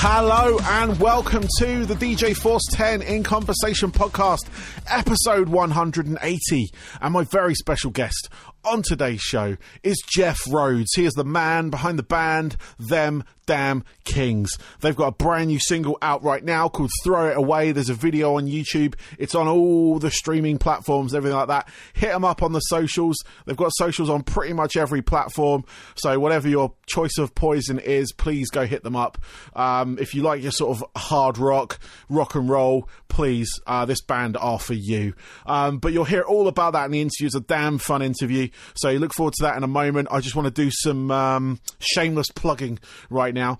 Hello and welcome to the DJ Force 10 In Conversation podcast, episode 180. And my very special guest on today's show is Jeff Rhodes. He is the man behind the band, Them Damn Kings. They've got a brand new single out right now called Throw It Away. There's a video on YouTube. It's on all the streaming platforms, everything like that. Hit them up on the socials. They've got socials on pretty much every platform. So whatever your choice of poison is, please go hit them up. If you like your sort of hard rock and roll, please, this band are for you. But you'll hear all about that in the interview. It's a damn fun interview. So you look forward to that in a moment. I just want to do some shameless plugging right now.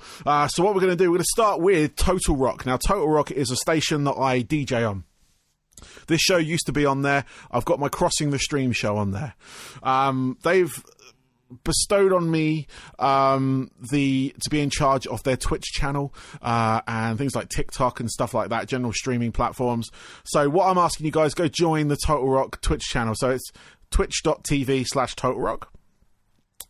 So what we're going to do, we're going to start with TotalRock. Now, TotalRock is a station that I DJ on. This show used to be on there. I've got my Crossing the Stream show on there. They've bestowed on me to be in charge of their Twitch channel and things like TikTok and stuff like that, general streaming platforms. So what I'm asking you guys, go join the TotalRock Twitch channel. So it's twitch.tv/TotalRock.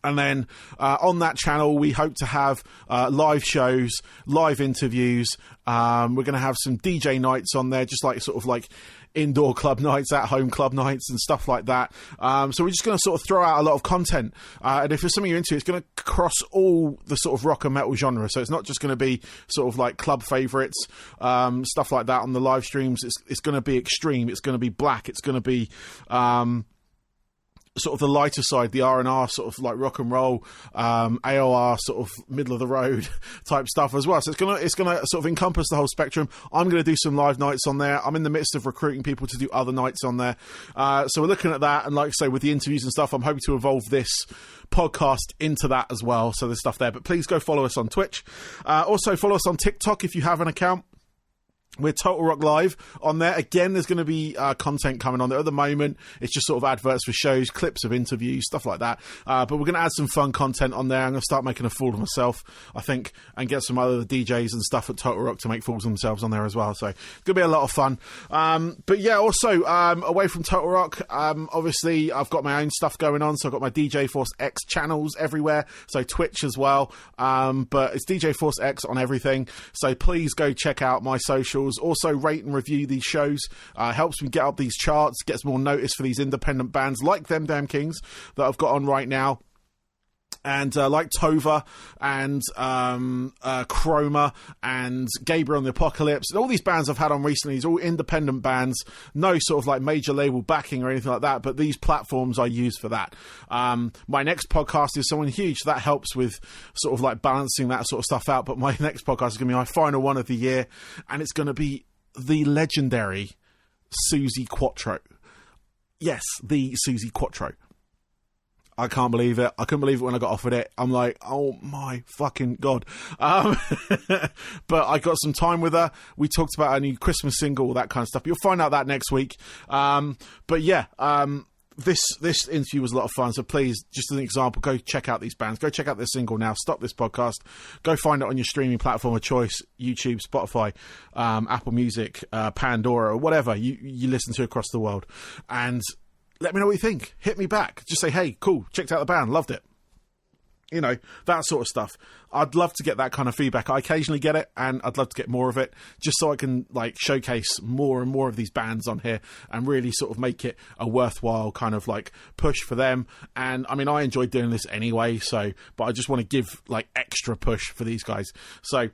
And then on that channel, we hope to have live shows, live interviews. We're going to have some DJ nights on there, just like sort of like indoor club nights, at-home club nights and stuff like that. So we're just going to sort of throw out a lot of content. And if there's something you're into, it's going to cross all the sort of rock and metal genre. So it's not just going to be sort of like club favourites, stuff like that on the live streams. It's going to be extreme. It's going to be black. It's going to be sort of the lighter side, the R&R sort of like rock and roll, AOR sort of middle of the road type stuff as well. So it's gonna sort of encompass the whole spectrum. I'm gonna do some live nights on there. I'm in the midst of recruiting people to do other nights on there. So we're looking at that, and like I say, with the interviews and stuff, I'm hoping to evolve this podcast into that as well. So there's stuff there. But please go follow us on Twitch. Also follow us on TikTok if you have an account. We're Total Rock Live on there. Again, there's going to be content coming on there. At the moment, it's just sort of adverts for shows, clips of interviews, stuff like that. But we're going to add some fun content on there. I'm going to start making a fool of myself, I think, and get some other DJs and stuff at Total Rock to make fools of themselves on there as well. So it's going to be a lot of fun. But yeah, also, away from Total Rock, obviously, I've got my own stuff going on. So I've got my DJ Force X channels everywhere. So Twitch as well. But it's DJ Force X on everything. So please go check out my socials. Also rate and review these shows, helps me get up these charts, gets more notice for these independent bands like Them Damn Kings that I've got on right now, and like Tova and Chroma and Gabriel and the Apocalypse, and all these bands I've had on recently. These are all independent bands, no sort of like major label backing or anything like that, but these platforms I use for that. My next podcast is someone huge, so that helps with sort of like balancing that sort of stuff out. But my next podcast is going to be my final one of the year, and it's going to be the legendary Suzi Quatro. Yes, the Suzi Quatro. I can't believe it. I couldn't believe it when I got offered it. I'm like, oh my fucking God. But I got some time with her. We talked about our new Christmas single, all that kind of stuff. You'll find out that next week. But yeah, this interview was a lot of fun. So please, just as an example, go check out these bands. Go check out this single now. Stop this podcast. Go find it on your streaming platform of choice, YouTube, Spotify, Apple Music, Pandora, or whatever you listen to across the world. And let me know what you think. Hit me back. Just say, hey, cool, checked out the band, loved it. You know, that sort of stuff. I'd love to get that kind of feedback. I occasionally get it, and I'd love to get more of it, just so I can like showcase more and more of these bands on here and really sort of make it a worthwhile kind of like push for them. And I mean, I enjoy doing this anyway, but I just want to give like extra push for these guys. So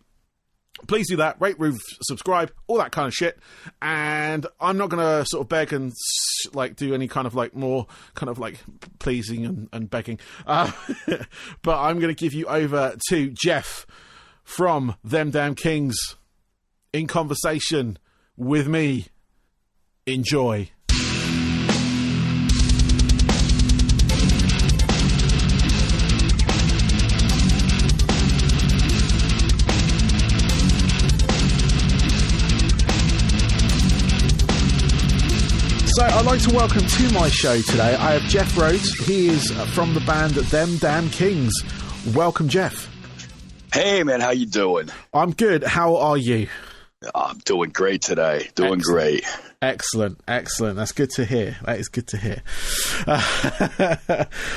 please do that. Rate, review, subscribe, all that kind of shit. And I'm not going to sort of beg and like do any kind of like more kind of like pleasing and begging. But I'm going to give you over to Jeff from Them Damn Kings in conversation with me. Enjoy. So I'd like to welcome to my show today, I have Jeff Rhodes. He is from the band Them Damn Kings. Welcome, Jeff. Hey, man, how you doing? I'm good. How are you? I'm doing great today. Doing Excellent. Great. Excellent. That's good to hear. That is good to hear.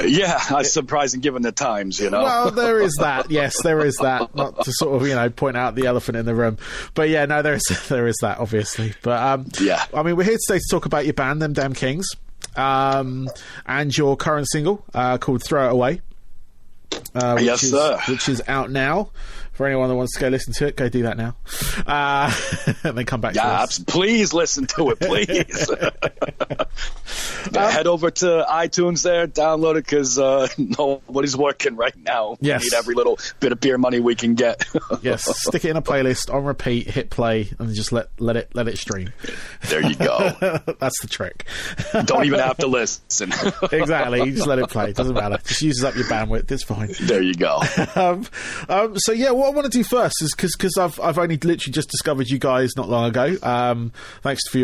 Yeah, that's surprising given the times, you know. Well, there is that. Yes, there is that. Not to sort of, point out the elephant in the room. But yeah, no, there is that, obviously. But yeah. I mean, we're here today to talk about your band, Them Damn Kings, and your current single called Throw It Away. Yes, sir. Which is out now. For anyone that wants to go listen to it, go do that now. And then come back to us. Please listen to it, please. Head over to iTunes there, download it, because nobody's working right now. Yes. We need every little bit of beer money we can get. Yes, stick it in a playlist, on repeat, hit play, and just let it stream. There you go. That's the trick. Don't even have to listen. Exactly, you just let it play. It doesn't matter. Just uses up your bandwidth. It's fine. There you go. So yeah, what I want to do first is because I've only literally just discovered you guys not long ago. Thanks for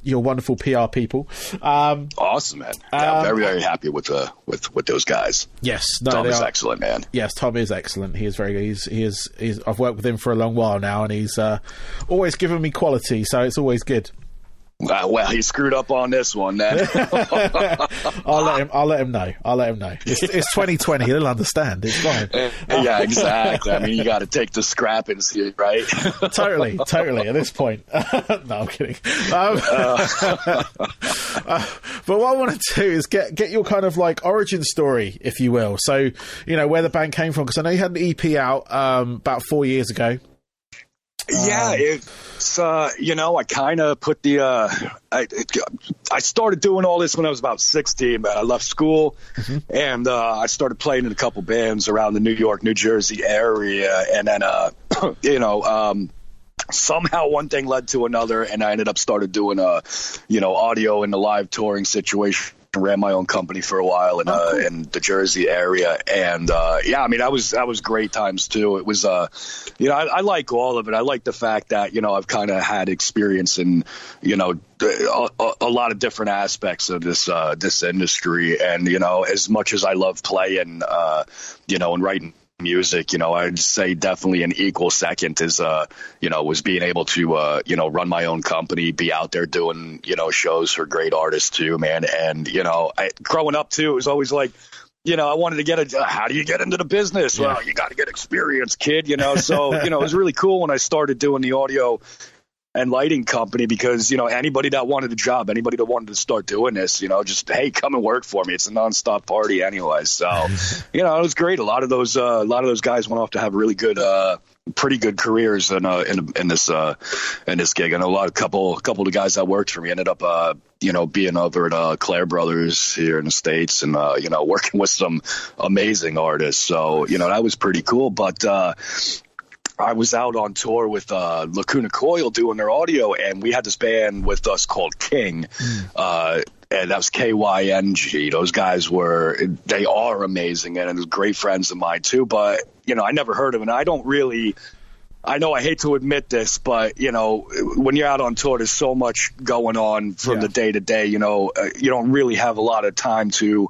your wonderful PR people. Awesome, man. Yeah, I'm very, very happy with those guys. Yes, Tom is excellent, man. Yes, Tom is excellent. He is very good. He's I've worked with him for a long while now, and he's always given me quality, so it's always good. Well, he screwed up on this one, then. I'll let him know. It's 2020. He'll understand. It's fine. Yeah, exactly. I mean, you got to take the scrappings here, right? Totally. At this point, no, I'm kidding. But what I want to do is get your kind of like origin story, if you will. So, where the band came from, because I know you had an EP out about 4 years ago. Yeah, it's I kind of put the I started doing all this when I was about 16, man. I left school and I started playing in a couple bands around the New York, New Jersey area, and then somehow one thing led to another, and I ended up started doing audio in the live touring situation. Ran my own company for a while in the Jersey area, and I mean that was great times too. It was I like all of it. I like the fact that I've kind of had experience in a lot of different aspects of this industry, and as much as I love playing and writing music, I'd say definitely an equal second is was being able to run my own company, be out there doing shows for great artists too, man. And growing up too, it was always like I wanted to get how do you get into the business? Yeah. Well, you got to get experience, kid. So it was really cool when I started doing the audio and lighting company, because anybody that wanted a job, anybody that wanted to start doing this, just hey, come and work for me. It's a nonstop party anyway. So it was great. A lot of those guys went off to have really good pretty good careers in this gig. I know a couple of the guys that worked for me ended up being over at Claire Brothers here in the States, and working with some amazing artists. So that was pretty cool. But I was out on tour with Lacuna Coil doing their audio, and we had this band with us called King, and that was KYNG. Those guys they are amazing, and they're great friends of mine too. But I never heard of them. And I know I hate to admit this, but when you're out on tour, there's so much going on from the day to day. You don't really have a lot of time to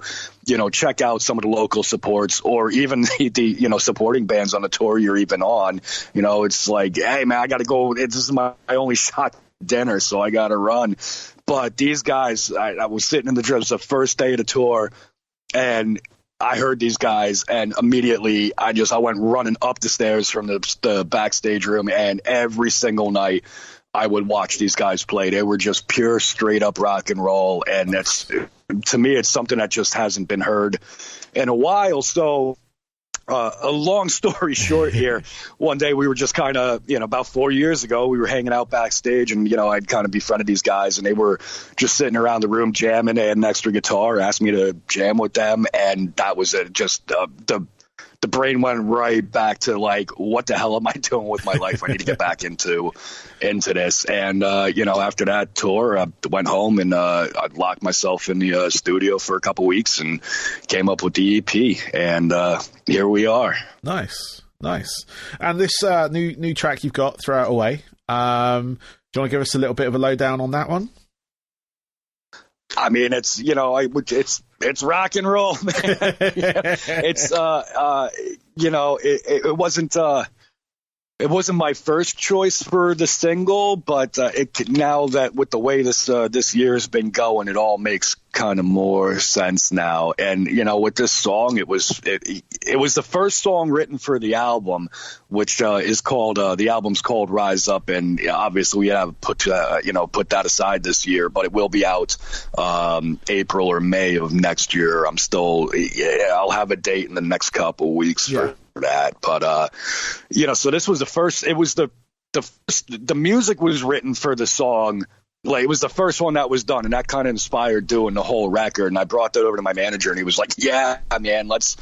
check out some of the local supports, or even the supporting bands on the tour you're even on. It's like, hey man, I got to go. This is my only shot at dinner, so I got to run. But these guys, I was sitting in the drums the first day of the tour, and I heard these guys, and immediately I went running up the stairs from the backstage room, and every single night I would watch these guys play. They were just pure, straight up rock and roll, and to me, it's something that just hasn't been heard in a while. So, a long story short here, one day we were just kind of, about 4 years ago, we were hanging out backstage, and, I'd kind of befriended these guys, and they were just sitting around the room jamming. They had an extra guitar, asked me to jam with them, and that was it. Just the brain went right back to like, what the hell am I doing with my life? I need to get back into this. And, after that tour, I went home and I locked myself in the studio for a couple weeks and came up with the EP. And here we are. Nice. And this new track you've got, Throw It Away. Do you want to give us a little bit of a lowdown on that one? I mean, it's rock and roll, man. It's it wasn't It wasn't my first choice for the single, but now that with the way this year's been going, it all makes kind of more sense now. And with this song, it was the first song written for the album, which is called the album's called Rise Up, and obviously we have put that aside this year, but it will be out April or May of next year. I'll have a date in the next couple weeks for that, but so this was the first. It was the music was written for the song. Like, it was the first one that was done, and that kind of inspired doing the whole record. And I brought that over to my manager, and he was like, "Yeah, man, let's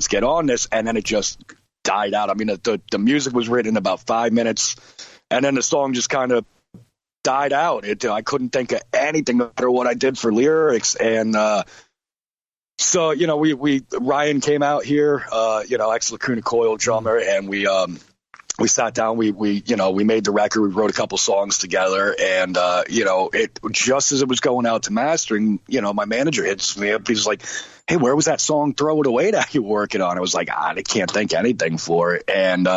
get on this." And then it just died out. I mean, the music was written in about 5 minutes, and then the song just kind of died out. I couldn't think of anything no matter what I did for lyrics, and so Ryan came out here, ex Lacuna Coil drummer, and we sat down, we made the record, we wrote a couple songs together, and it just as it was going out to mastering, my manager hits me up. He's like, "Hey, where was that song Throw It Away that you were working on?" I was like, I can't think anything for it. And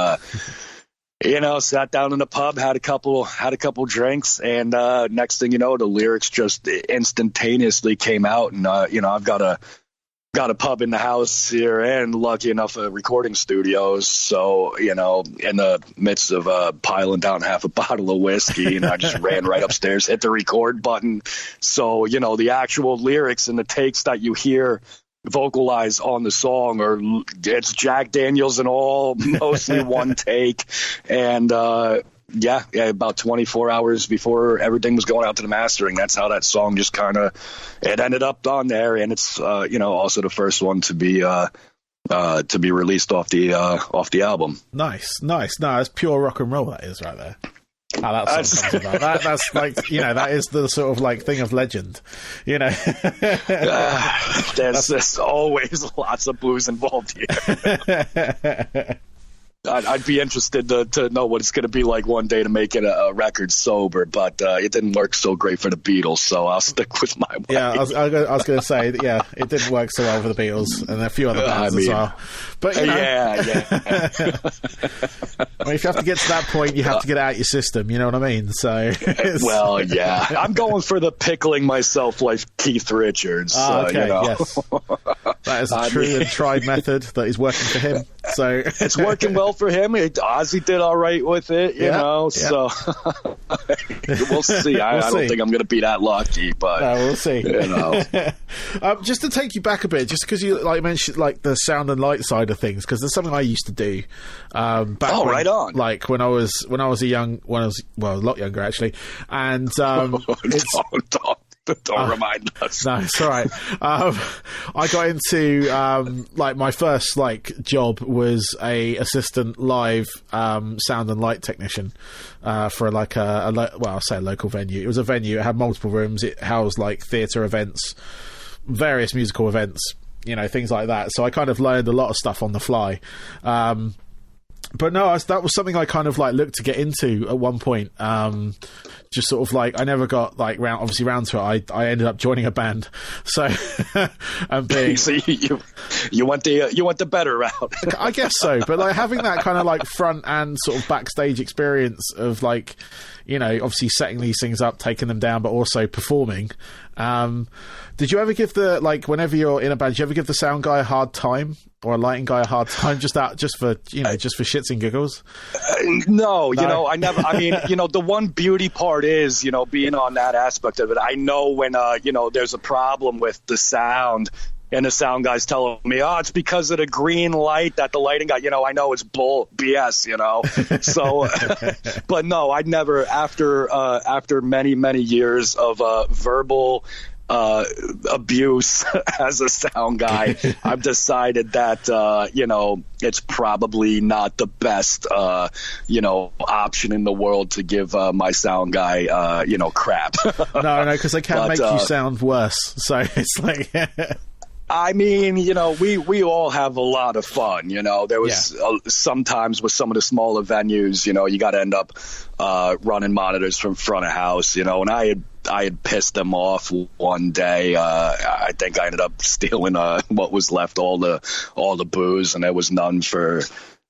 sat down in the pub, had a couple drinks, and next thing you know, the lyrics just instantaneously came out. And I've got a pub in the house here, and lucky enough, recording studios. So, in the midst of piling down half a bottle of whiskey, and I just ran right upstairs, hit the record button. So, the actual lyrics and the takes that you hear vocalized on the song it's Jack Daniels and all, mostly one take. And, about 24 hours before everything was going out to the mastering, that's how that song just it ended up on there. And it's also the first one to be released off the album. Nice. No, it's pure rock and roll, that is, right there. How that song comes about. That's like, that is the sort of like thing of legend, There's always lots of booze involved here. I'd be interested to know what it's going to be like one day to make it a record sober, but it didn't work so great for the Beatles, so I'll stick with my way. Yeah, I was going to say, it didn't work so well for the Beatles and a few other bands as well. But yeah. I mean, if you have to get to that point, you have to get it out your system. You know what I mean? So, well, yeah, I'm going for the pickling myself like Keith Richards. Okay, yes, that is a true and tried method that is working for him. So it's working well for him. OZZY did all right with it, so we'll see. I don't think I'm going to be that lucky, but we'll see. Just to take you back a bit, just because you mentioned the sound and light side of things, because there's something I used to do right on. Like when I was a lot younger actually, and Don't remind us. No, it's all right. I got into my first job was a assistant live sound and light technician for I'll say a local venue. It was a venue. It had multiple rooms. It housed theatre events, various musical events, things like that. So I kind of learned a lot of stuff on the fly. But no, that was something I kind of looked to get into at one point. Just sort of I never got round to it. I ended up joining a band. So and being so you went the better route. I guess so. But having that kind of front and sort of backstage experience of obviously setting these things up, taking them down, but also performing. Did you ever give whenever you're in a band, did you ever give the sound guy a hard time or a lighting guy a hard time just for shits and giggles? No, I never. I mean, the one beauty part is, being on that aspect of it. I know when, there's a problem with the sound. And the sound guy's telling me, it's because of the green light that the lighting guy, I know it's BS, So, but no, I'd never, after many, many years of verbal abuse as a sound guy, I've decided that, it's probably not the best, option in the world to give my sound guy, crap. No, because they can make you sound worse. So it's I mean, we all have a lot of fun. There was sometimes with some of the smaller venues, you got to end up running monitors from front of house, and I had pissed them off one day. I think I ended up stealing what was left, all the booze, and there was none for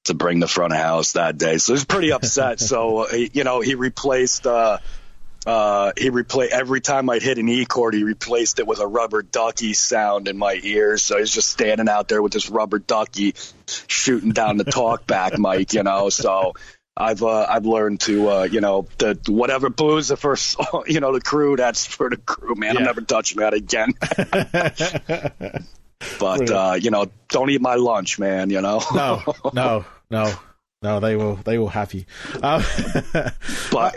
to bring the front of house that day. So he was pretty upset. So, he replaced every time I'd hit an E chord, he replaced it with a rubber ducky sound in my ears. So he's just standing out there with this rubber ducky shooting down the talk back mic, So I've learned to, whatever blues the first, the crew, that's for the crew, man. I'm never touching that again. But, don't eat my lunch, man, No, they will have you. But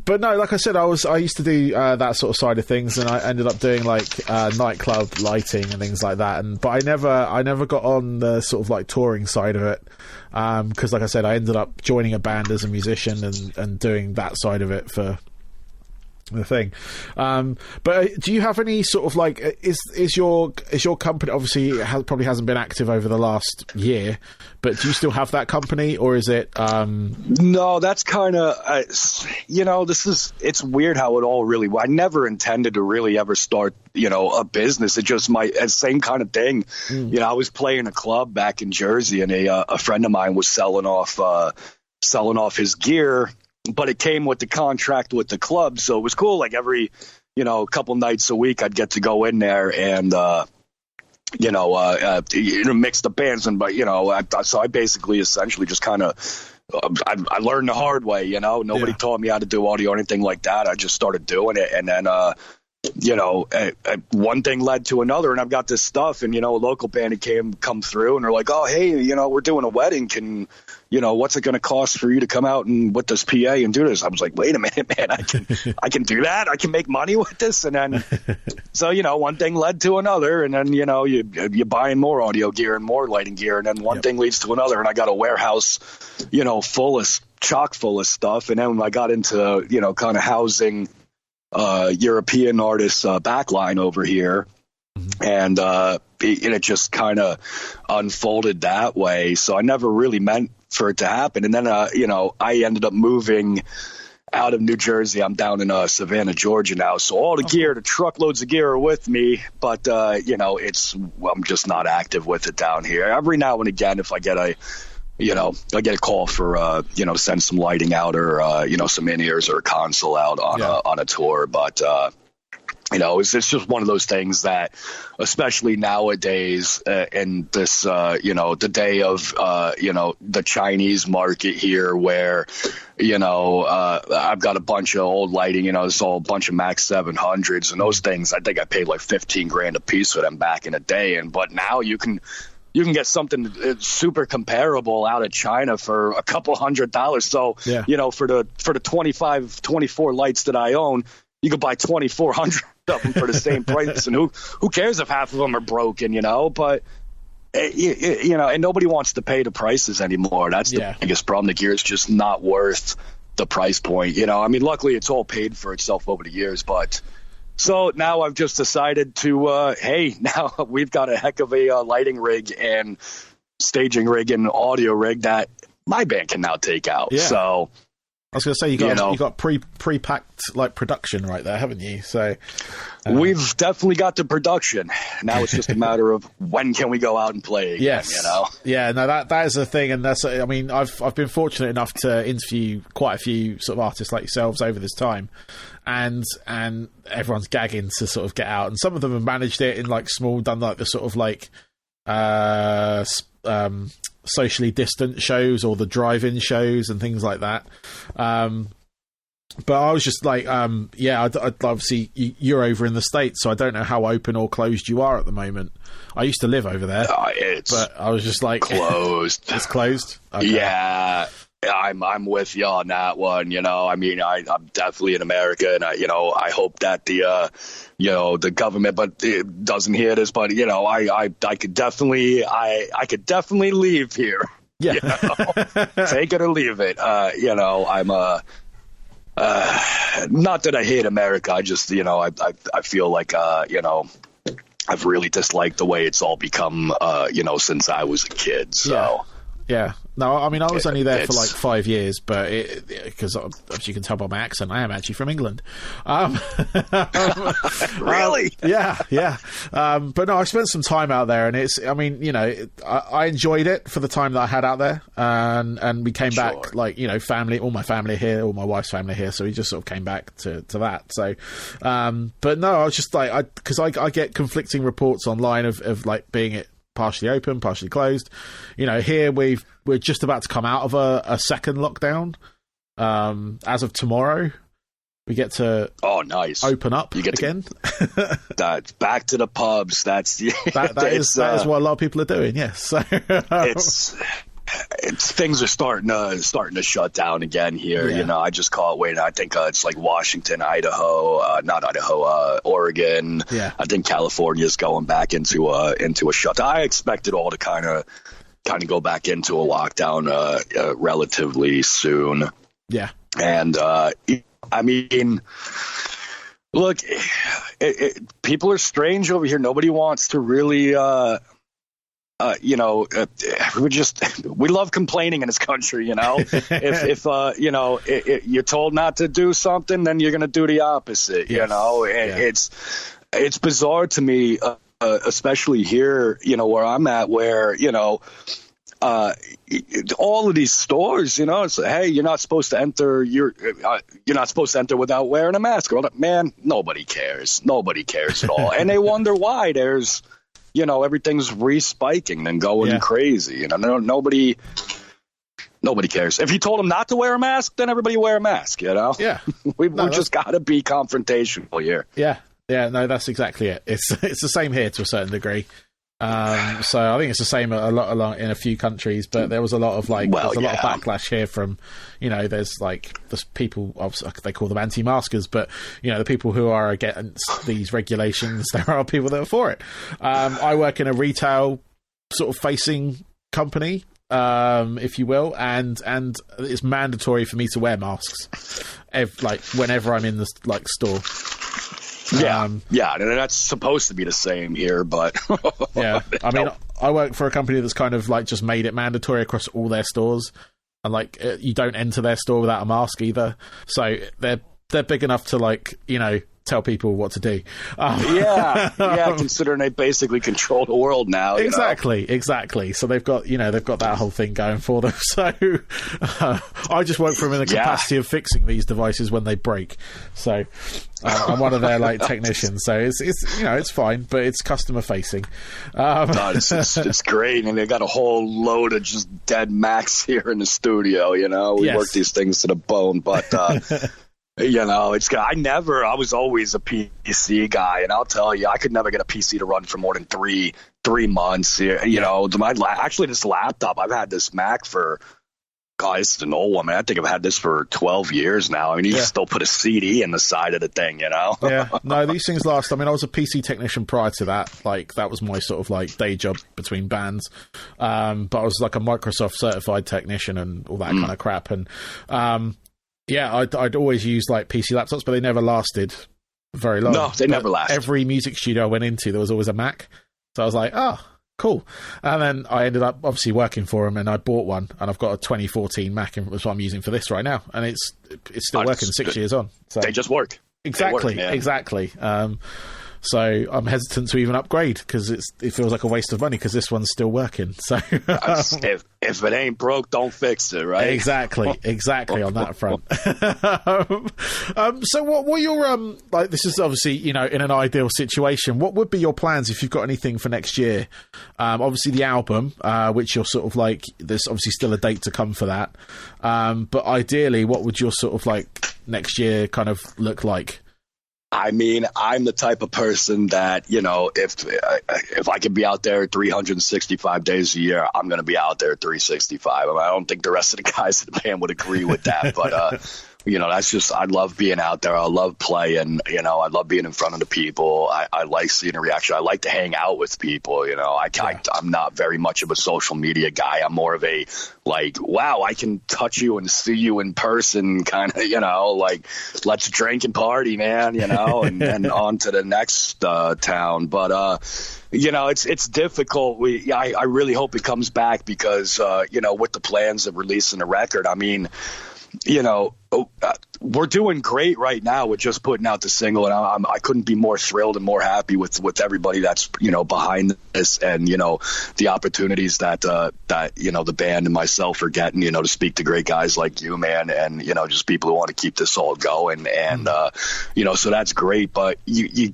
But no, like I said, I used to do that sort of side of things, and I ended up doing like nightclub lighting and things like that. But I never got on the sort of like touring side of it, because like I said, I ended up joining a band as a musician and doing that side of it for the thing. But do you have any sort of like, is your company, obviously it probably hasn't been active over the last year, but do you still have that company, or is it No, that's kind of it's weird how it all really, I never intended to really ever start a business. It just same kind of thing. I was playing a club back in Jersey, and a friend of mine was selling off his gear, but it came with the contract with the club, so it was cool. Like every, couple nights a week, I'd get to go in there and, mix the bands. So I basically essentially just kind of, I learned the hard way. Nobody taught me how to do audio or anything like that. I just started doing it, and then, one thing led to another, and I've got this stuff, and a local band had come through, and they're like, oh, hey, we're doing a wedding, what's it going to cost for you to come out and with this PA and do this? I was like, wait a minute, man, I can do that. I can make money with this. And then, so, one thing led to another, and then, you're buying more audio gear and more lighting gear. And then one thing leads to another. And I got a warehouse, chock full of stuff. And then when I got into, kind of housing European artists backline over here, and it just kind of unfolded that way. So I never really meant for it to happen. And then, I ended up moving out of New Jersey. I'm down in Savannah, Georgia now. So all the gear, the truckloads of gear are with me, but, I'm just not active with it down here. Every now and again, if I get I get a call for, send some lighting out or, some in-ears or a console out on a tour. But, it's just one of those things that, especially nowadays, in this, the day of, the Chinese market here, where, I've got a bunch of old lighting, it's all a bunch of Max 700s, and those things, I think I paid like $15,000 a piece for them back in the day. But now you can get something super comparable out of China for a couple $100. So, for the 24 lights that I own, you could buy 2,400 of them for the same price. And who cares if half of them are broken, but, and nobody wants to pay the prices anymore. That's the biggest problem. The gear is just not worth the price point. Luckily it's all paid for itself over the years, but so now I've just decided to, hey, now we've got a heck of a lighting rig and staging rig and audio rig that my band can now take out. Yeah. So I was going to say, you got pre-packed like production right there, haven't you? So we've definitely got the production. Now it's just a matter of when can we go out and play again, yes. Yeah, no, that is a thing, and that's. I've been fortunate enough to interview quite a few sort of artists like yourselves over this time, and everyone's gagging to sort of get out, and some of them have managed it in like done like the sort of like socially distant shows or the drive-in shows and things like that. But I was just like, I'd obviously you're over in the States, so I don't know how open or closed you are at the moment. I used to live over there, but I was just like closed. It's closed. Okay. Yeah. I'm with you on that one. I'm definitely in America, and I hope that the government, but it doesn't hear this, but I could definitely leave here. Yeah, take it or leave it. I'm not that I hate America. I just I feel like I've really disliked the way it's all become since I was a kid. So. Yeah. No, I mean, I was only there for like 5 years, but because as you can tell by my accent, I am actually from England. Really? Yeah. But no, I spent some time out there, and I mean, you know, I enjoyed it for the time that I had out there, and we came back, like, you know, all my family here, all my wife's family here, so we just sort of came back to that. So, but no, I was just like, because I get conflicting reports online of like being it partially open, partially closed. You know, here we're just about to come out of a second lockdown. As of tomorrow, we get to open up again. That's back to the pubs. That is what a lot of people are doing. Yes, so, it's things are starting to shut down again here. You know, I just call it. Wait, I think it's like Washington, Oregon. Yeah, I think California is going back into a shutdown. I expect it all to kind of go back into a lockdown relatively soon. Yeah, and I mean, look, people are strange over here. Nobody wants to really. You know, we love complaining in this country. You know, if you know, you're told not to do something, then you're going to do the opposite. Yes. You know, and it's bizarre to me, especially here. You know, where I'm at, where you know. All of these stores, you know, it's hey, you're not supposed to enter. You're not supposed to enter without wearing a mask. Man, nobody cares. Nobody cares at all, and they wonder why there's. You know, everything's respiking and going crazy. You know, nobody cares. If you told them not to wear a mask, then everybody wear a mask. You know, we just got to be confrontational here. Yeah. No, that's exactly it. It's the same here to a certain degree. So I think it's the same a lot in a few countries, but there was a lot of lot of backlash here from, you know, there's people, obviously they call them anti-maskers, but you know, the people who are against these regulations, there are people that are for it. I work in a retail sort of facing company, if you will, and it's mandatory for me to wear masks, whenever I'm in the store. And that's supposed to be the same here, but I mean, I work for a company that's kind of like just made it mandatory across all their stores, and like you don't enter their store without a mask either. So they're big enough to, like, you know, tell people what to do. Considering they basically control the world now. Exactly. So they've got that whole thing going for them. So I just work for them in the capacity of fixing these devices when they break. So I'm one of their like technicians. So it's you know, it's fine, but it's customer facing. It's great, and they got a whole load of just dead Macs here in the studio. You know, we work these things to the bone, but. You know, I was always a PC guy, and I'll tell you, I could never get a PC to run for more than three months. You know, actually, this laptop, I've had this Mac for, God, it's an old one, man. I think I've had this for 12 years now. I mean, you can still put a CD in the side of the thing, you know? No, these things last. I mean, I was a PC technician prior to that. Like, that was my sort of like day job between bands. But I was like a Microsoft certified technician and all that kind of crap. And, I'd always use like PC laptops, but they never lasted very long. No, they never lasted. Every music studio I went into, there was always a Mac. So I was like, oh, cool. And then I ended up obviously working for them, and I bought one, and I've got a 2014 Mac, and that's what I'm using for this right now. And it's still working 6 years on. So they just work. Exactly. So I'm hesitant to even upgrade because it feels like a waste of money because this one's still working. So if it ain't broke, don't fix it, right? Exactly on that front. So what were your like? This is obviously, you know, in an ideal situation, what would be your plans if you've got anything for next year? Obviously the album, which you're sort of like, there's obviously still a date to come for that. But ideally, what would your sort of like next year kind of look like? I mean, I'm the type of person that, you know, if I could be out there 365 days a year, I'm going to be out there 365. I mean, I don't think the rest of the guys in the band would agree with that, but that's just, I love being out there. I love playing, I love being in front of the people. I like seeing a reaction. I like to hang out with people. I'm not very much of a social media guy. I'm more of a wow, I can touch you and see you in person kind of, let's drink and party, man, and on to the next town. But, it's difficult. I really hope it comes back because, with the plans of releasing a record, I mean, we're doing great right now with just putting out the single, and I couldn't be more thrilled and more happy with everybody that's behind this, and the opportunities that the band and myself are getting, to speak to great guys like you, man, and just people who want to keep this all going, and so that's great. But you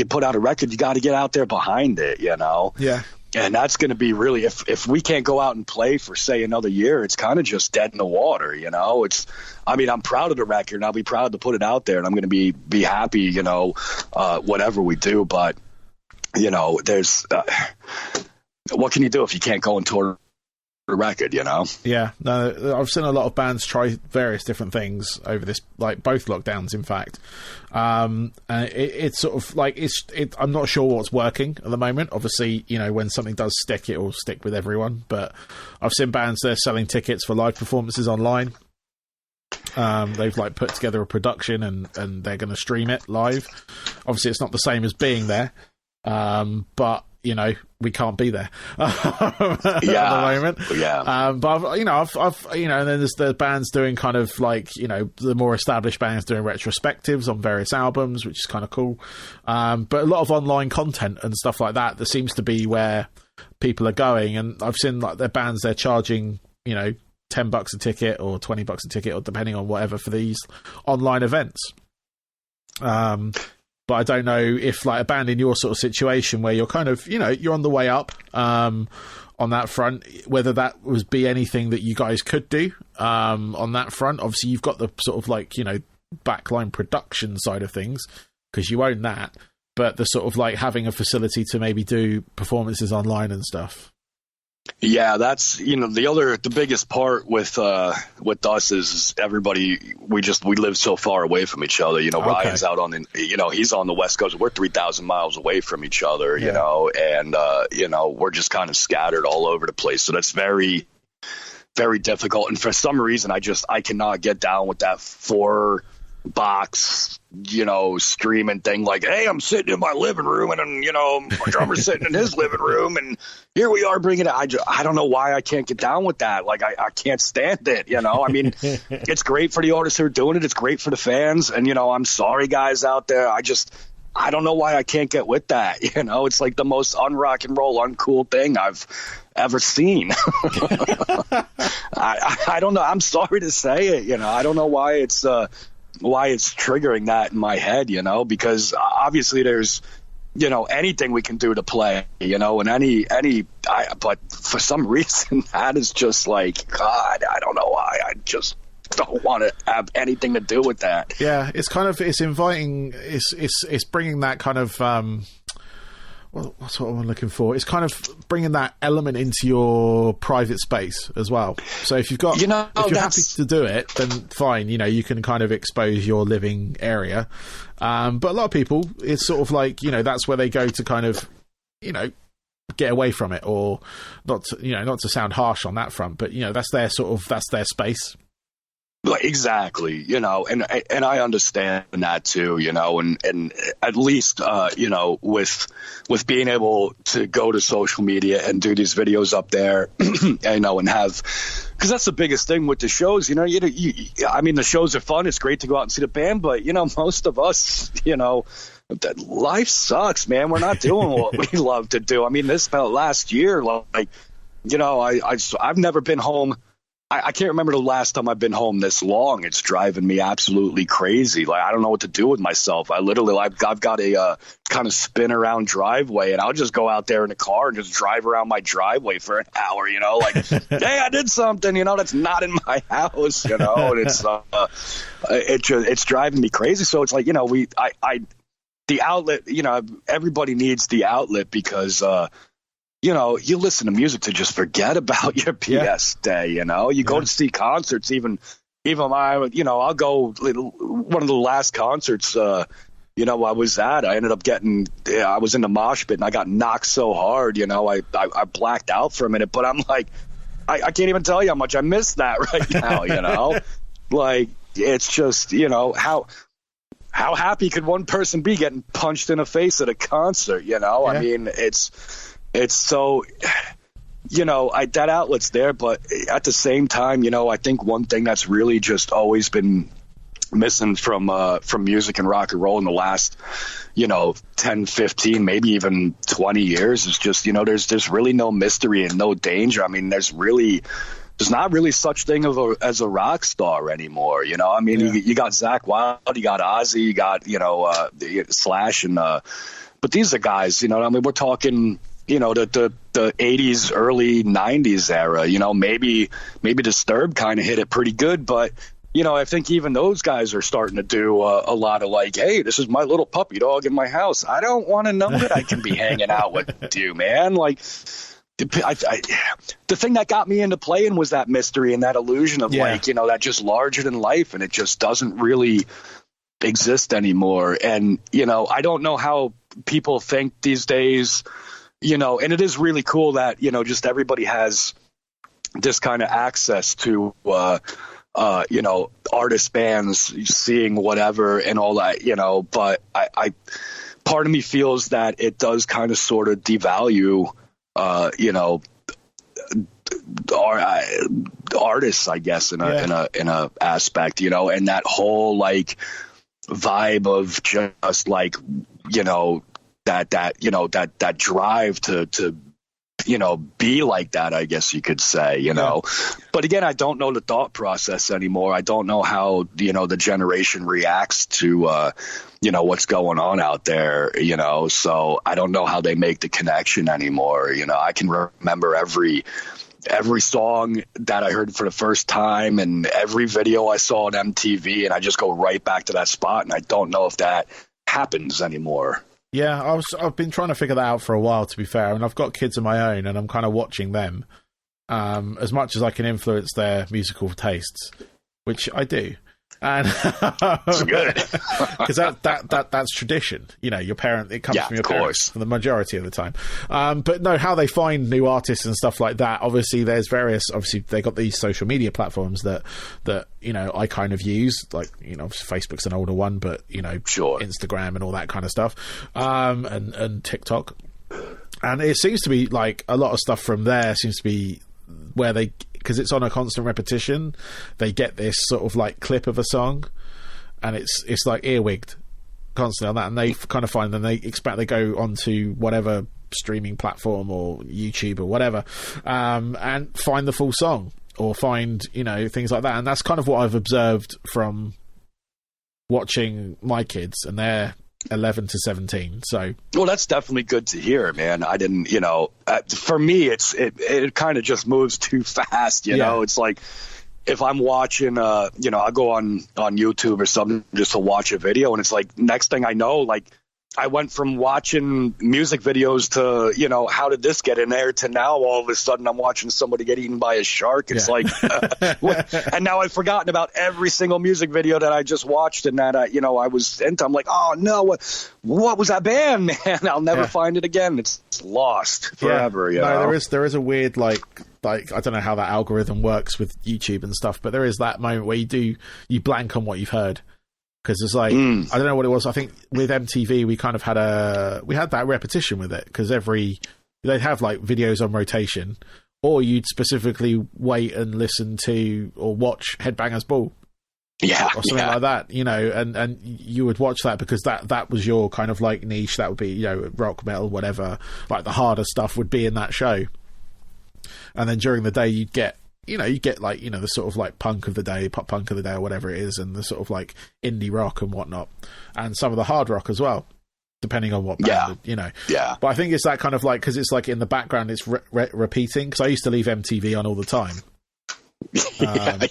put out a record, you got to get out there behind it, Yeah. And that's going to be really, if we can't go out and play for, say, another year, it's kind of just dead in the water, I'm proud of the record, and I'll be proud to put it out there, and I'm going to be happy, whatever we do. But, there's, what can you do if you can't go and tour the record, Yeah, no, I've seen a lot of bands try various different things over this, both lockdowns, in fact. And it's sort of I'm not sure what's working at the moment. Obviously, when something does stick, it will stick with everyone. But I've seen bands, they're selling tickets for live performances online. They've put together a production and they're going to stream it live. Obviously, it's not the same as being there. But we can't be there at the moment. Yeah. But I've and then there's the bands doing kind of the more established bands doing retrospectives on various albums, which is kind of cool. But a lot of online content and stuff like that seems to be where people are going. And I've seen their bands, they're charging, $10 a ticket or $20 a ticket, or depending on whatever, for these online events. But I don't know if a band in your sort of situation where you're kind of, you're on the way up on that front, whether that would be anything that you guys could do on that front. Obviously, you've got the sort of backline production side of things because you own that, but the sort of having a facility to maybe do performances online and stuff. Yeah, that's the biggest part with us is everybody, we live so far away from each other. Okay. Ryan's out on he's on the West Coast. We're 3,000 miles away from each other, and we're just kind of scattered all over the place. So that's very, very difficult. And for some reason, I cannot get down with that 4-box streaming thing, hey, I'm sitting in my living room and my drummer's sitting in his living room and here we are bringing it. I don't know why I can't get down with that. I can't stand it. I mean, it's great for the artists who are doing it. It's great for the fans. And, I'm sorry, guys out there. I don't know why I can't get with that. It's the most unrock and roll, uncool thing I've ever seen. I don't know. I'm sorry to say it. I don't know why it's triggering that in my head, because obviously there's, anything we can do to play, and but for some reason that is just God, I don't know why. I just don't want to have anything to do with that. Yeah. It's inviting, it's bringing that kind of, what's what I'm looking for? It's kind of bringing that element into your private space as well. So if you've got, if you're happy to do it, then fine. You can kind of expose your living area. But a lot of people, it's sort of that's where they go to kind of, get away from it, or not to sound harsh on that front, but that's their space. Exactly, and I understand that too, and at least, with being able to go to social media and do these videos up there, and have, because that's the biggest thing with the shows, I mean, the shows are fun. It's great to go out and see the band, but, most of us, life sucks, man. We're not doing what we love to do. I mean, this last year, I've never been home. I can't remember the last time I've been home this long. It's driving me absolutely crazy. I don't know what to do with myself. I've got a kind of spin around driveway, and I'll just go out there in the car and just drive around my driveway for an hour, hey, I did something, that's not in my house, and it's driving me crazy. So it's the outlet, everybody needs the outlet because, you listen to music to just forget about your PS day, you go to see concerts even even I'll go one of the last concerts, I was at, I ended up I was in the mosh pit and I got knocked so hard, I blacked out for a minute, but I'm like, I can't even tell you how much I miss that right now, like, it's just, how happy could one person be getting punched in the face at a concert, Yeah. I mean, it's so, that outlet's there, but at the same time, I think one thing that's really just always been missing from music and rock and roll in the last 10, 15, maybe even 20 years is just there's really no mystery and no danger. I mean, there's not really such thing as a rock star anymore. I mean, you got Zakk Wylde, you got OZZY, you got Slash, and but these are guys, I mean, we're talking the 80s, early 90s era, maybe Disturbed kind of hit it pretty good, but I think even those guys are starting to do a lot of like, hey, this is my little puppy dog in my house. I don't want to know that I can be hanging out with you, man. Like, the thing that got me into playing was that mystery and that illusion of like, that just larger than life, and it just doesn't really exist anymore. And, I don't know how people think these days, and it is really cool that, just everybody has this kind of access to, artist bands, seeing whatever and all that, but I part of me feels that it does kind of sort of devalue, artists, I guess, in a aspect, and that whole like vibe of just like, that drive to be like that, I guess you could say, but again, I don't know the thought process anymore. I don't know how, the generation reacts to, what's going on out there, so I don't know how they make the connection anymore. I can remember every song that I heard for the first time and every video I saw on MTV, and I just go right back to that spot. And I don't know if that happens anymore. Yeah, I've been trying to figure that out for a while, to be fair, and I've got kids of my own, and I'm kind of watching them as much as I can influence their musical tastes, which I do. And it's good because that's tradition, your parent, it comes from your parents for the majority of the time, but no, how they find new artists and stuff like that, obviously they got these social media platforms that I kind of use, like Facebook's an older one, but sure, Instagram and all that kind of stuff, and TikTok, and it seems to be like a lot of stuff from there seems to be where because it's on a constant repetition, they get this sort of like clip of a song, and it's like earwigged constantly on that, and they kind of find, then they go onto whatever streaming platform or YouTube or whatever, and find the full song or find things like that. And that's kind of what I've observed from watching my kids, and they're 11 to 17. So, well, that's definitely good to hear, man. I didn't, for me, it kind of just moves too fast. It's like if I'm watching, I'll go on YouTube or something just to watch a video, and it's like next thing I know, like I went from watching music videos to, how did this get in there, to now all of a sudden I'm watching somebody get eaten by a shark. It's like, and now I've forgotten about every single music video that I just watched and that, I was into. I'm like, oh no, what was that band, man? I'll never find it again. It's lost forever. No, there is a weird, like, I don't know how that algorithm works with YouTube and stuff, but there is that moment where you blank on what you've heard. Because it's like, I don't know what it was. I think with MTV, we kind of had that repetition with it, because they'd have like videos on rotation, or you'd specifically wait and listen to or watch Headbangers Ball. Or something like that, and you would watch that because that was your kind of like niche. That would be, rock, metal, whatever, like the harder stuff would be in that show. And then during the day you get like, the sort of like punk of the day, pop punk of the day, or whatever it is, and the sort of like indie rock and whatnot, and some of the hard rock as well, depending on what band, But I think it's that kind of like, because it's like in the background, it's repeating, because I used to leave MTV on all the time.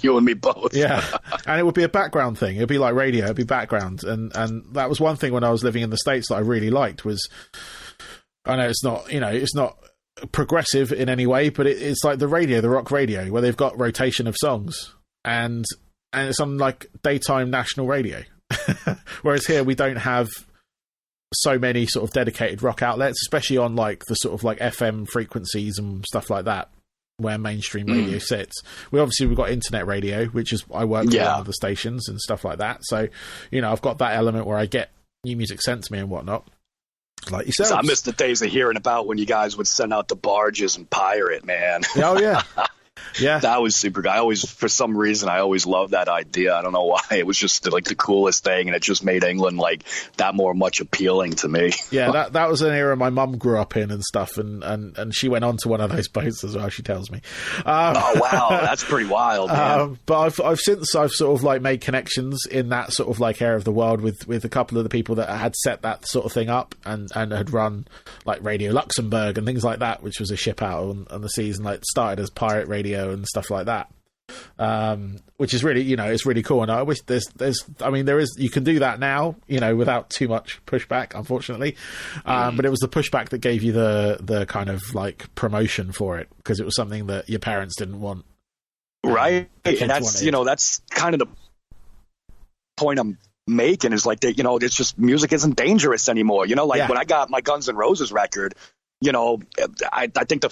You and me both. And it would be a background thing. It'd be like radio, it'd be background, and that was one thing when I was living in the States that I really liked was, I know it's not progressive in any way, but it's like the rock radio, where they've got rotation of songs, and and it's on like daytime national radio. Whereas here we don't have so many sort of dedicated rock outlets, especially on like the sort of like FM frequencies and stuff like that, where mainstream radio sits. We've got internet radio, which is I work with one of the stations and stuff like that. So, you know, I've got that element where I get new music sent to me and whatnot. Like yourself. So I miss the days of hearing about when you guys would send out the barges and pirate, man. Oh yeah. Yeah, that was super good. For some reason, I always loved that idea. I don't know why. It was just like the coolest thing, and it just made England like that much appealing to me. Yeah, that was an era my mum grew up in and stuff, and she went on to one of those boats as well. She tells me. Oh wow, that's pretty wild. Man. But I've since sort of like made connections in that sort of like area of the world with a couple of the people that had set that sort of thing up and had run like Radio Luxembourg and things like that, which was a ship out on the seas and like started as pirate radio and stuff like that, which is really, you know, it's really cool. And I wish you can do that now, you know, without too much pushback, unfortunately. But it was the pushback that gave you the kind of like promotion for it, because it was something that your parents didn't want, right? And that's you know, that's kind of the point I'm making, is like that, you know, it's just music isn't dangerous anymore, you know, like when I got my Guns N' Roses record, you know, I think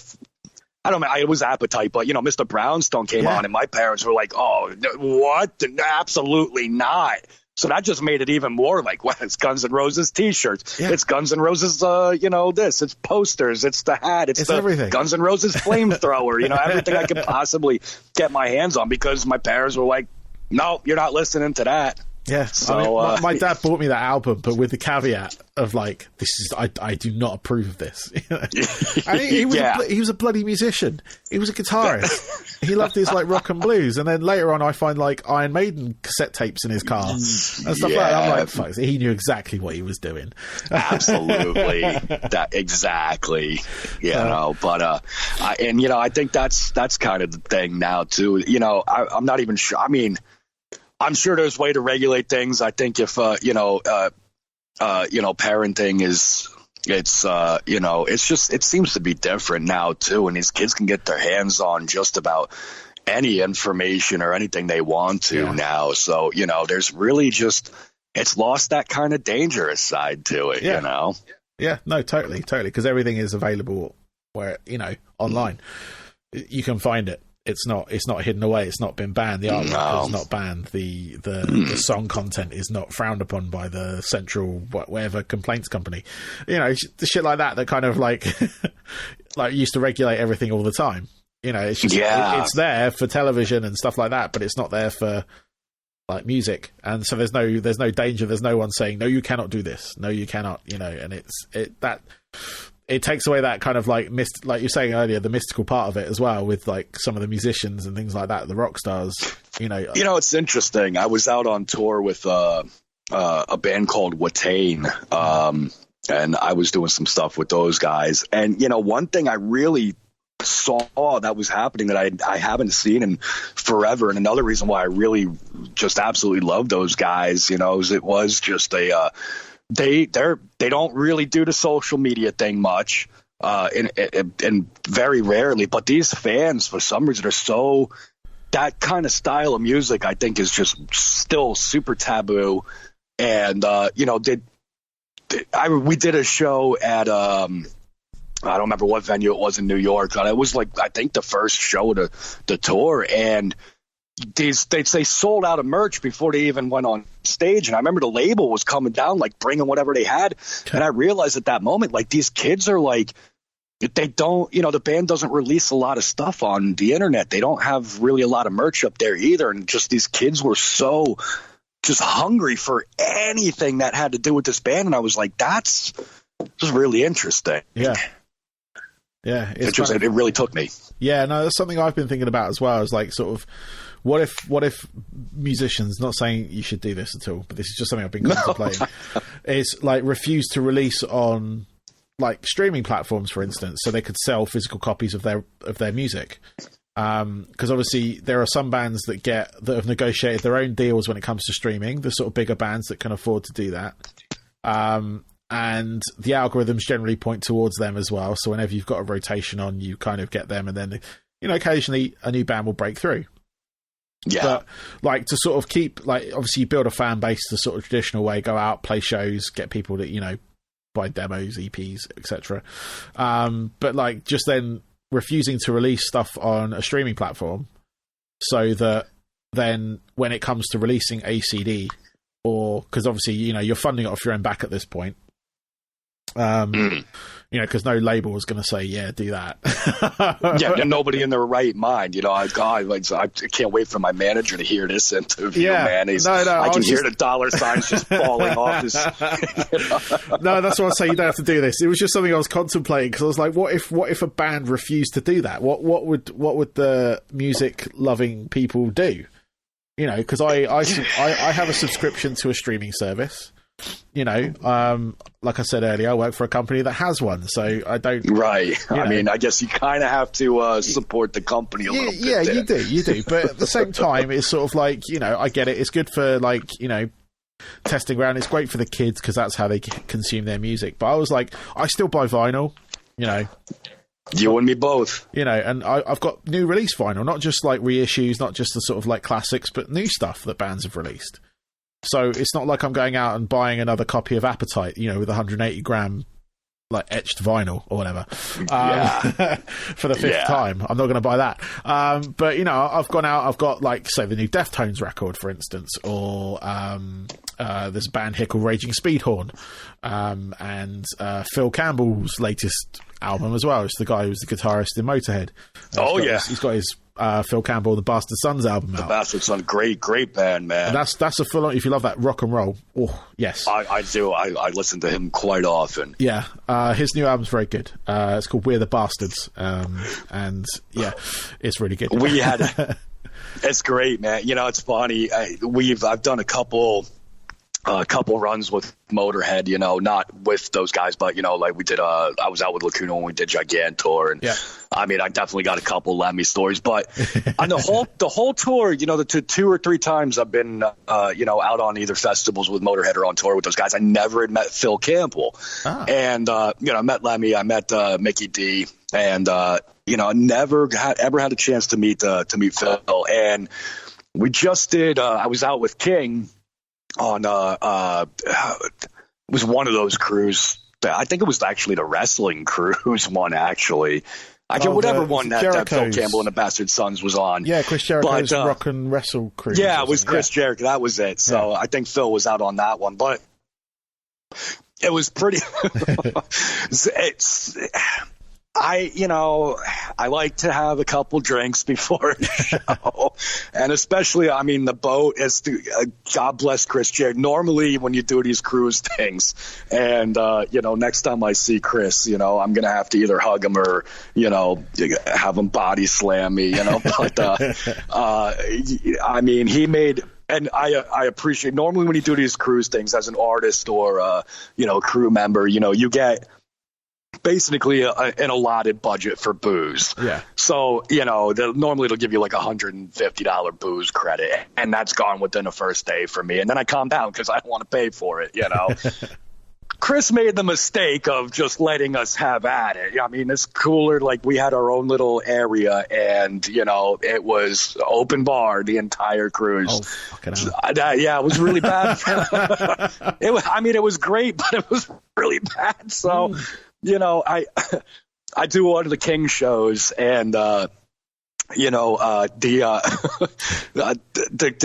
I don't know, it was Appetite, but, you know, Mr. Brownstone came on, and my parents were like, oh, what? Absolutely not. So that just made it even more like, well, it's Guns N' Roses T-shirts. Yeah. It's Guns N' Roses, you know, it's posters, it's the hat, it's the everything. Guns N' Roses flamethrower, you know, everything I could possibly get my hands on, because my parents were like, no, you're not listening to that. Yeah, so I mean, my dad bought me that album, but with the caveat of like, I do not approve of this. And he was a bloody musician. He was a guitarist. He loved his like rock and blues. And then later on, I find like Iron Maiden cassette tapes in his car and stuff like that. I'm like, fuck, he knew exactly what he was doing. Absolutely, exactly. You know, but and you know, I think that's kind of the thing now too. You know, I'm not even sure. I mean, I'm sure there's a way to regulate things. I think if parenting it seems to be different now too, and these kids can get their hands on just about any information or anything they want to now. So, you know, there's really it's lost that kind of dangerous side to it, you know? Yeah, no, totally. Because everything is available where, you know, online. You can find it. It's not hidden away. It's not been banned. The artwork is not banned. The song content is not frowned upon by the central whatever complaints company. You know, the shit like that kind of like like used to regulate everything all the time. You know, it's just it's there for television and stuff like that, but it's not there for like music. And so there's no danger. There's no one saying no, you cannot do this. No, you cannot. You know, and it takes away that kind of like like you're saying earlier, the mystical part of it as well, with like some of the musicians and things like that, the rock stars. You know, it's interesting. I was out on tour with a band called Watain, and I was doing some stuff with those guys. And you know, one thing I really saw that was happening that I haven't seen in forever, and another reason why I really just absolutely love those guys, you know, is it was just they don't really do the social media thing much, and very rarely. But these fans, for some reason, are so, that kind of style of music, I think, is just still super taboo. And you know, we did a show at I don't remember what venue it was in New York, but it was like, I think the first show of the tour, and they sold out of merch before they even went on stage. And I remember the label was coming down, like bringing whatever they had. And I realized at that moment, like, these kids are like, they don't, you know, the band doesn't release a lot of stuff on the internet. They don't have really a lot of merch up there either. And just these kids were so just hungry for anything that had to do with this band. And I was like, that's just really interesting. Yeah. Yeah. It really took me. Yeah, no, that's something I've been thinking about as well, is like sort of, what if musicians, not saying you should do this at all, but this is just something I've been contemplating, is like refuse to release on like streaming platforms, for instance, so they could sell physical copies of their music. Because obviously there are some bands that have negotiated their own deals when it comes to streaming, the sort of bigger bands that can afford to do that. And the algorithms generally point towards them as well. So whenever you've got a rotation on, you kind of get them, and then, you know, occasionally a new band will break through. Yeah. But like to sort of keep, like, obviously you build a fan base the sort of traditional way, go out, play shows, get people to, you know, buy demos, EPs, etc. But like just then refusing to release stuff on a streaming platform, so that then when it comes to releasing a CD, or because obviously, you know, you're funding it off your own back at this point. You know, because no label is going to say, yeah, do that. Yeah, nobody in their right mind. You know, I can't wait for my manager to hear this interview, man. I can hear the dollar signs just falling off his... You know? No, that's what I say. You don't have to do this. It was just something I was contemplating, because I was like, what if a band refused to do that? What would the music-loving people do? You know, because I have a subscription to a streaming service. You know, like I said earlier, I work for a company that has one, so I don't. Right. I mean, I guess you kind of have to support the company a little bit. Yeah, you do. But at the same time, it's sort of like, you know, I get it. It's good for, like, you know, testing ground. It's great for the kids because that's how they consume their music. But I was like, I still buy vinyl. You know. You and me both. You know, and I've got new release vinyl, not just like reissues, not just the sort of like classics, but new stuff that bands have released. So it's not like I'm going out and buying another copy of Appetite, you know, with 180 gram like etched vinyl or whatever for the fifth time. I'm not going to buy that. But, you know, I've gone out, I've got, like, say, the new Deftones record, for instance, or there's a band here called Raging Speedhorn, and Phil Campbell's latest album as well. It's the guy who's the guitarist in Motorhead. He's got his Phil Campbell, the Bastard Sons album out. The Bastard Sons, great band, man. And that's a full on, if you love that rock and roll. Oh, yes. I do. I listen to him quite often. Yeah. His new album's very good. It's called We're the Bastards. And yeah, it's really good. It's great, man. You know, it's funny. I've done a couple runs with Motorhead, you know, not with those guys, but, you know, like we did, I was out with Lacuna when we did Gigantor, and I mean, I definitely got a couple Lemmy stories, but on the whole tour, you know, the 2 or 3 times I've been, you know, out on either festivals with Motorhead or on tour with those guys, I never had met Phil Campbell. And, you know, I met Lemmy, I met Mickey D, and, you know, I never ever had a chance to meet Phil. And we just did, I was out with King on it was one of those crews. I think it was actually the wrestling cruise one, actually. Whatever one that Phil Campbell and the Bastard Sons was on. Yeah, Chris Jericho's Rock and Wrestle cruise. Yeah, it was Chris Jericho. That was it. So I think Phil was out on that one, but it was pretty. I like to have a couple drinks before a show, and especially, I mean, the boat is God bless Chris Jericho. Normally when you do these cruise things, and, you know, next time I see Chris, you know, I'm going to have to either hug him or, you know, have him body slam me, you know, but, I mean, he made, and I appreciate, normally when you do these cruise things as an artist or, you know, crew member, you know, you get basically an allotted budget for booze. Yeah. So, you know, normally it'll give you like $150 booze credit, and that's gone within the first day for me. And then I calm down because I don't want to pay for it, you know. Chris made the mistake of just letting us have at it. I mean, it's cooler. Like, we had our own little area, and, you know, it was open bar the entire cruise. Oh, fucking hell. Yeah, it was really bad. It was great, but it was really bad. So, you know, I do one of the King shows, and you know, the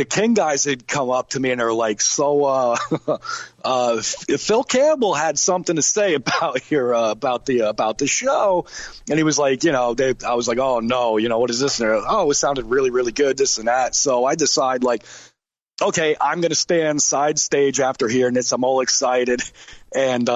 King guys had come up to me and they're like, so Phil Campbell had something to say about about the show, and he was like, you know, I was like, oh no, you know, what is this? And they're like, oh, it sounded really, really good, this and that. So I decide, like, okay, I'm going to stand side stage after hearing this. I'm all excited. And,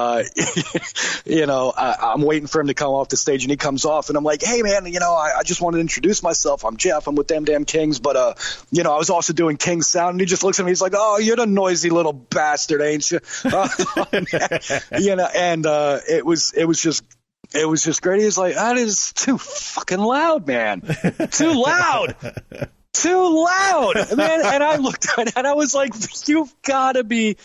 you know, I'm waiting for him to come off the stage, and he comes off, and I'm like, hey, man, you know, I just wanted to introduce myself. I'm Jeff. I'm with Them Damn Kings. But, you know, I was also doing King Sound. And he just looks at me. He's like, oh, you're the noisy little bastard, ain't you? You know, and it was just great. He was like, that is too fucking loud, man. Too loud. Too loud, man. And I looked at it and I was like, you've got to be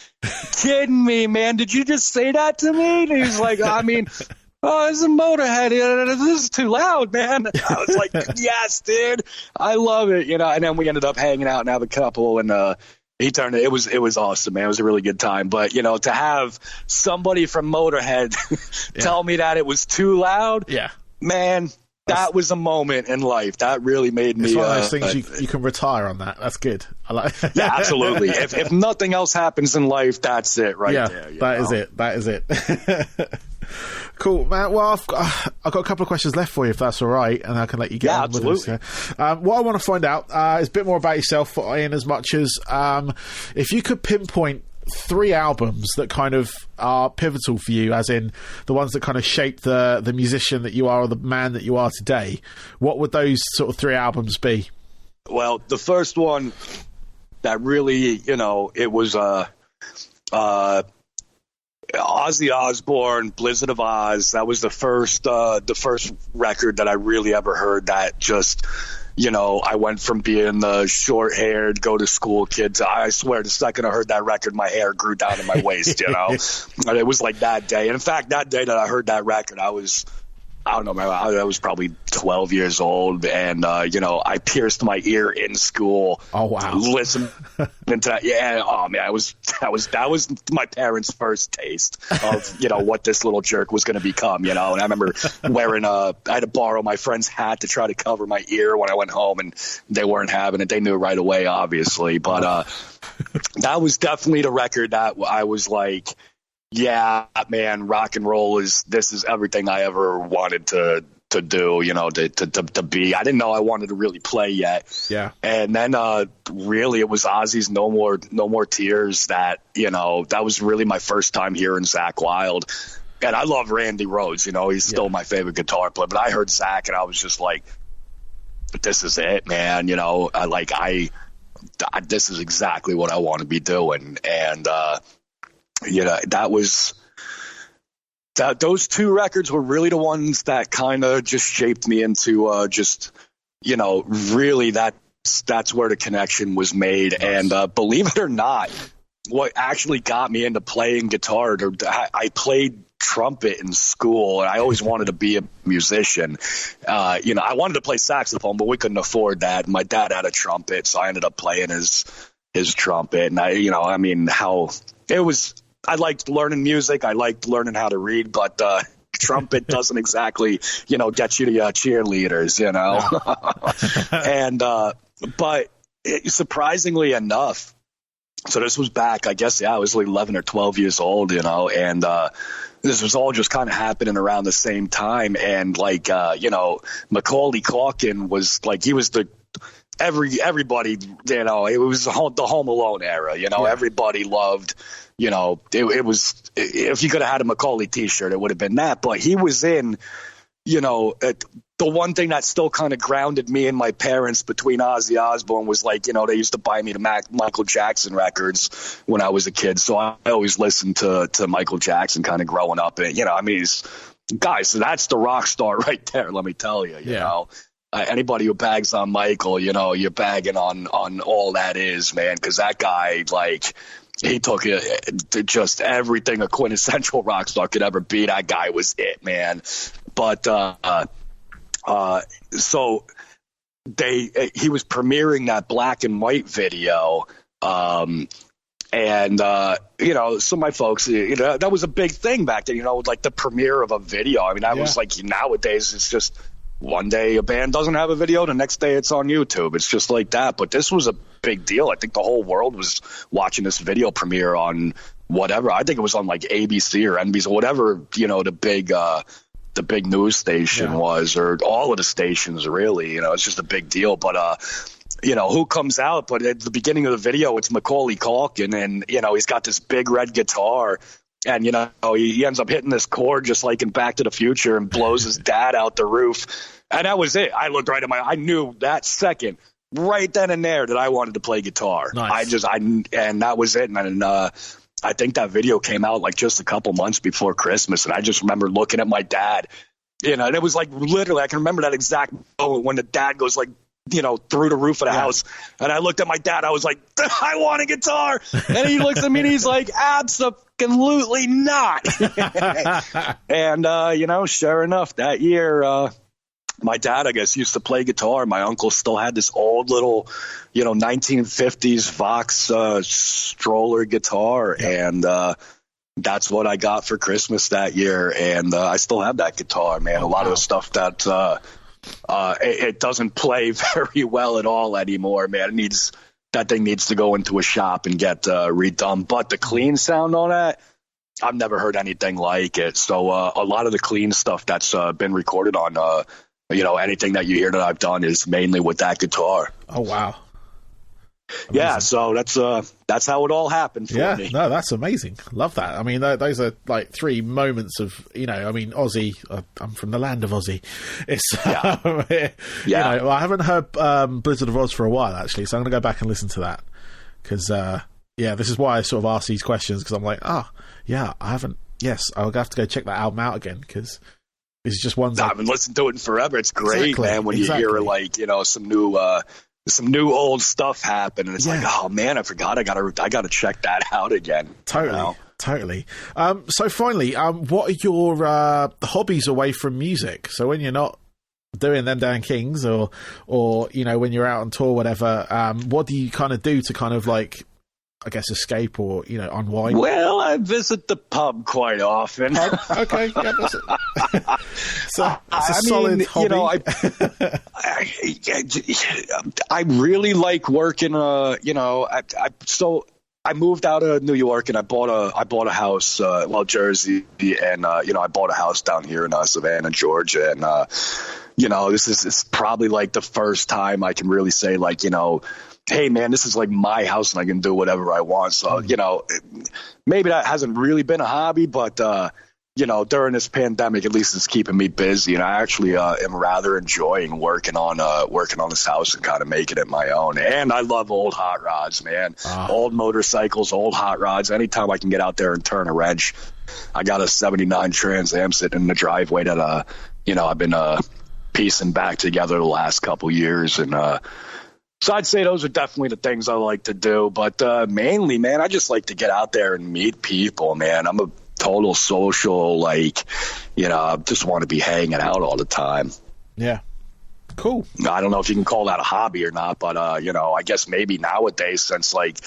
kidding me, man. Did you just say that to me? And he's like, I mean, oh, it's a Motorhead. This is too loud, man. I was like, yes, dude. I love it. And then we ended up hanging out and have a couple, and he turned it. It was awesome, man. It was a really good time. But, to have somebody from Motorhead tell me that it was too loud, man, that was a moment in life. That really made me. It's one of those things you can retire on that. That's good. I like. Yeah, absolutely. If nothing else happens in life, that's it right there. That is it. Cool, man. Well, I've got a couple of questions left for you, if that's all right, and I can let you get on with this. What I want to find out is a bit more about yourself, in as much as if you could pinpoint 3 albums that kind of are pivotal for you, as in the ones that kind of shape the musician that you are or the man that you are today, what would those sort of 3 albums be? Well, the first one that really, it was Ozzy Osbourne, Blizzard of Oz. That was the first record that I really ever heard that just, I went from being the short-haired, go-to-school kid to, I swear, the second I heard that record, my hair grew down to my waist, And it was like that day. And in fact, that day that I heard that record, I don't know, man, I was probably 12 years old, and, I pierced my ear in school. Oh, wow. Listening to that. Yeah. Oh, man, that was my parents' first taste of, what this little jerk was going to become, and I remember wearing I had to borrow my friend's hat to try to cover my ear when I went home, and they weren't having it. They knew right away, obviously, but that was definitely the record that I was like, yeah, man, rock and roll this is everything I ever wanted to do, to be. I didn't know I wanted to really play yet. Yeah. And then really it was Ozzy's No More Tears that, that was really my first time hearing Zakk Wylde. And I love Randy Rhodes, he's still my favorite guitar player, but I heard Zakk and I was just like, this is it, man. This is exactly what I want to be doing. And those 2 records were really the ones that kind of just shaped me into really that's where the connection was made. Nice. And believe it or not, what actually got me into playing guitar, I played trumpet in school, and I always wanted to be a musician. I wanted to play saxophone, but we couldn't afford that. My dad had a trumpet, so I ended up playing his trumpet. And I liked learning music. I liked learning how to read, but trumpet doesn't exactly, get you to cheerleaders, And but surprisingly enough, so this was back, I guess, I was like 11 or 12 years old, and this was all just kind of happening around the same time. And Macaulay Culkin was like, he was everybody, it was the Home Alone era, everybody loved. It was, if you could have had a Macaulay t-shirt, it would have been that. But he was in, the one thing that still kind of grounded me and my parents between Ozzy Osbourne was like, they used to buy me the Michael Jackson records when I was a kid. So I always listened to Michael Jackson kind of growing up. And, guys, so that's the rock star right there, let me tell you, you know. Anybody who bags on Michael, you're bagging on all that is, man, because that guy, he took it, just everything a quintessential rock star could ever be. That guy was it, man. But so he was premiering that black and white video, and so my folks, that was a big thing back then. Like the premiere of a video. I mean, that was like nowadays it's just. One day a band doesn't have a video, the next day it's on YouTube. It's just like that. But this was a big deal. I think the whole world was watching this video premiere on whatever. I think it was on like ABC or NBC or whatever, the big news station was, or all of the stations really. It's just a big deal. But who comes out? But at the beginning of the video, it's Macaulay Culkin, and he's got this big red guitar. And, he ends up hitting this chord just like in Back to the Future and blows his dad out the roof. And that was it. I looked right at I knew that second, right then and there, that I wanted to play guitar. Nice. And that was it. And I think that video came out like just a couple months before Christmas. And I just remember looking at my dad, and it was like literally, I can remember that exact moment when the dad goes like, through the roof of the house. And I looked at my dad. I was like, I want a guitar. And he looks at me and he's like, Absolutely not. And, sure enough, that year, my dad, I guess, used to play guitar. My uncle still had this old little, 1950s Vox stroller guitar. And that's what I got for Christmas that year. And I still have that guitar, man. A lot of the stuff that it doesn't play very well at all anymore, man. That thing needs to go into a shop and get redone. But the clean sound on that, I've never heard anything like it. So a lot of the clean stuff that's been recorded on, anything that you hear that I've done is mainly with that guitar. Oh, wow. Amazing. Yeah, so that's how it all happened for me. No, that's amazing. Love that. I mean, those are like three moments of, OZZY. I'm from the land of OZZY. It's, I haven't heard Blizzard of Oz for a while, actually, so I'm going to go back and listen to that. Because, this is why I sort of ask these questions, because I'm like, I haven't. Yes, I'll have to go check that album out again, because it's just one. I've been listening to it in forever. It's great, man, when you hear, like, some new old stuff happen, and it's like, oh man, I forgot. I gotta check that out again. Totally. So finally, what are your hobbies away from music? So when you're not doing Them Damn Kings, or when you're out on tour, whatever, what do you kind of do to kind of like, I guess, escape or unwind? Well, I visit the pub quite often. Okay, yeah, that's it. So it's a solid hobby. I really like working. So I moved out of New York and I bought a house, Jersey, and I bought a house down here in Savannah, Georgia, and it's probably like the first time I can really say, like, hey man, this is like my house and I can do whatever I want. So, maybe that hasn't really been a hobby, but, during this pandemic, at least it's keeping me busy. And I actually am rather enjoying working on this house and kind of making it my own. And I love old hot rods, man. Old motorcycles, old hot rods. Anytime I can get out there and turn a wrench. I got a 79 Trans Am sitting in the driveway that, I've been piecing back together the last couple years. And, so I'd say those are definitely the things I like to do. But mainly, man, I just like to get out there and meet people, man. I'm a total social, like, just want to be hanging out all the time. Yeah. Cool. I don't know if you can call that a hobby or not, but, I guess maybe nowadays, since, like,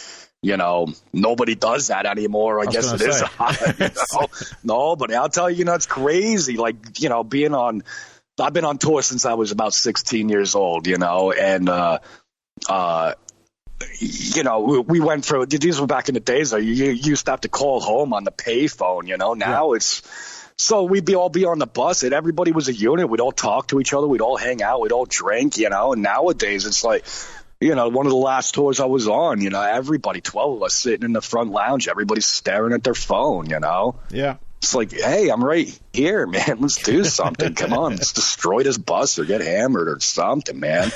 nobody does that anymore, I guess it is a hobby. No, but I'll tell you, it's crazy. Like, I've been on tour since I was about 16 years old, and, we went through, these were back in the days, you used to have to call home on the payphone, now it's, so we'd all be on the bus and everybody was a unit. We'd all talk to each other. We'd all hang out. We'd all drink, and nowadays it's like, one of the last tours I was on, everybody, 12 of us sitting in the front lounge, everybody's staring at their phone, Yeah. It's like, hey, I'm right here, man. Let's do something. Come on, let's destroy this bus or get hammered or something, man.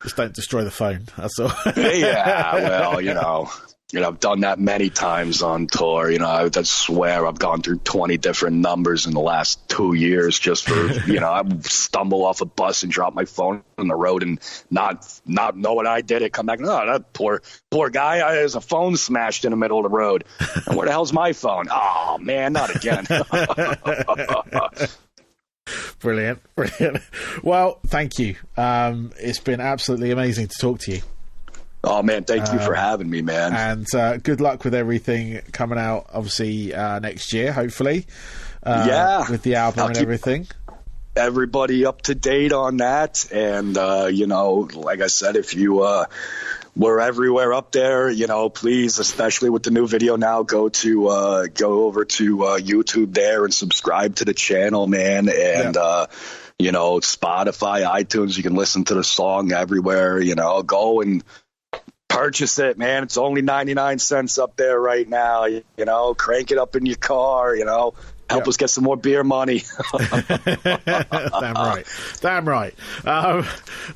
Just don't destroy the phone. That's all. Yeah, well, I've done that many times on tour. I swear I've gone through 20 different numbers in the last 2 years just for, I stumble off a bus and drop my phone on the road and not know what I did. It come back, that poor guy, there's a phone smashed in the middle of the road. And where the hell's my phone? Oh, man, not again. Brilliant. Well, thank you. It's been absolutely amazing to talk to you. Oh man, thank you for having me, man. And good luck with everything coming out, obviously, next year, hopefully. With the album and everything. Everybody up to date on that. And, like I said, if you we're everywhere up there, please, especially with the new video now, go over to YouTube there and subscribe to the channel, man. And, Spotify, iTunes, you can listen to the song everywhere, go and purchase it, man. It's only 99 cents up there right now. Crank it up in your car, help us get some more beer money. Damn right.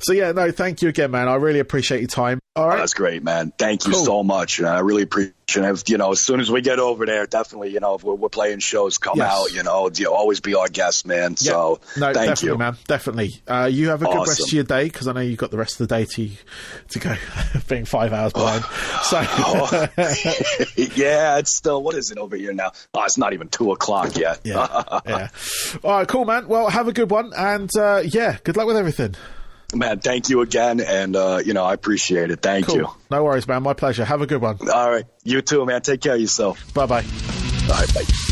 So, thank you again, man. I really appreciate your time. All right. That's great, man. Thank you so much. And I really appreciate it. You know, as soon as we get over there, definitely, you know, if we're playing shows, come out, you know, you'll always be our guest, man. Yeah. So thank you, man. Definitely. You have a good rest of your day, because I know you've got the rest of the day to go, being 5 hours behind. Yeah, it's still, what is it over here now? Oh, it's not even 2:00 yet. Yeah. All right, cool, man. Well, have a good one. And good luck with everything. Man, thank you again, and, you know, I appreciate it. Thank you. No worries, man. My pleasure. Have a good one. All right. You too, man. Take care of yourself. Bye-bye. All right, bye.